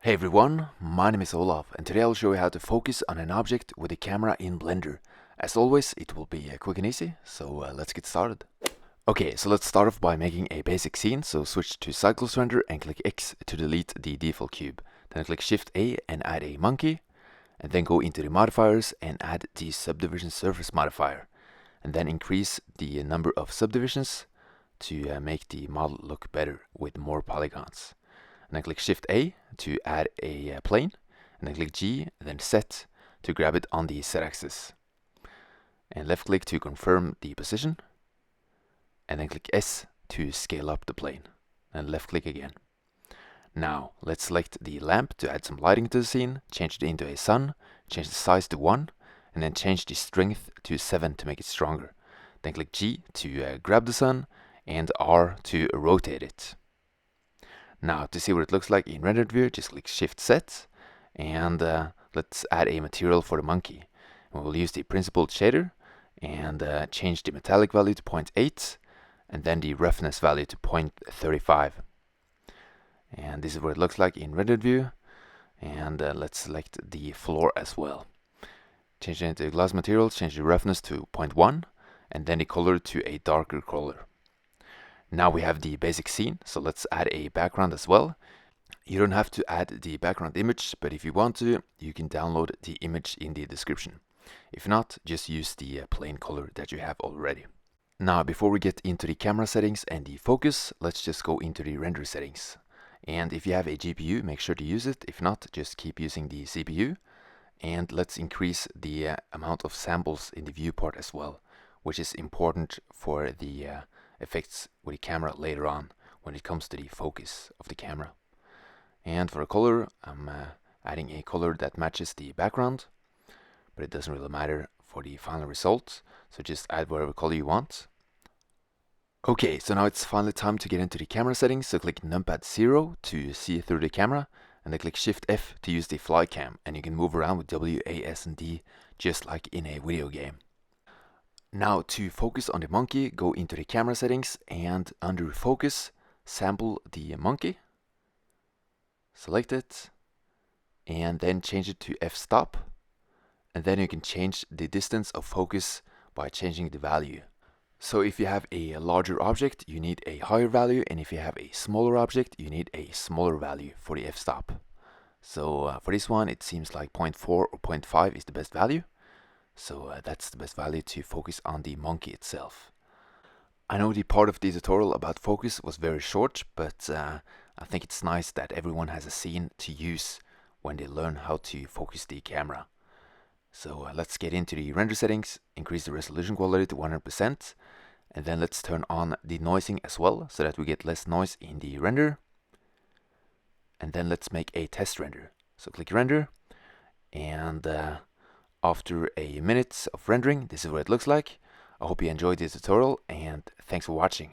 Hey everyone, my name is Olaf and today I'll show you how to focus on an object with the camera in Blender. As always, it will be quick and easy, so let's get started. Okay, so let's start off by making a basic scene, so switch to Cycles Render and click X to delete the default cube. Then click Shift A and add a monkey, and then go into the modifiers and add the subdivision surface modifier. And then increase the number of subdivisions to make the model look better with more polygons. And then click Shift A to add a plane, and then click G, and then Set to grab it on the Z axis. And left click to confirm the position, and then click S to scale up the plane, and left click again. Now let's select the lamp to add some lighting to the scene, change it into a sun, change the size to 1, and then change the strength to 7 to make it stronger. Then click G to grab the sun, and R to rotate it. Now to see what it looks like in rendered view, just click Shift Z, and let's add a material for the monkey. And we'll use the principled shader and change the metallic value to 0.8 and then the roughness value to 0.35. And this is what it looks like in rendered view. And let's select the floor as well. Change it into glass materials, change the roughness to 0.1 and then the color to a darker color. Now we have the basic scene, so let's add a background as well. You don't have to add the background image, but if you want to, you can download the image in the description. If not, just use the plain color that you have already. Now, before we get into the camera settings and the focus, let's just go into the render settings. And if you have a GPU, make sure to use it. If not, just keep using the CPU. And let's increase the amount of samples in the viewport as well, which is important for the effects with the camera later on when it comes to the focus of the camera. And for a color, I'm adding a color that matches the background, but it doesn't really matter for the final result, so just add whatever color you want. Okay, so now it's finally time to get into the camera settings, so click numpad 0 to see through the camera, and then click Shift F to use the fly cam, and you can move around with W, A, S, and D just like in a video game. Now to focus on the monkey, go into the camera settings and under focus, sample the monkey. Select it and then change it to f-stop. And then you can change the distance of focus by changing the value. So if you have a larger object, you need a higher value, and if you have a smaller object, you need a smaller value for the f-stop. So for this one, it seems like 0.4 or 0.5 is the best value. So that's the best value to focus on the monkey itself. I know the part of the tutorial about focus was very short, but I think it's nice that everyone has a scene to use when they learn how to focus the camera. So let's get into the render settings, increase the resolution quality to 100%, and then let's turn on the noising as well so that we get less noise in the render. And then let's make a test render. So click render, and after a minute of rendering, this is what it looks like. I hope you enjoyed this tutorial, and thanks for watching.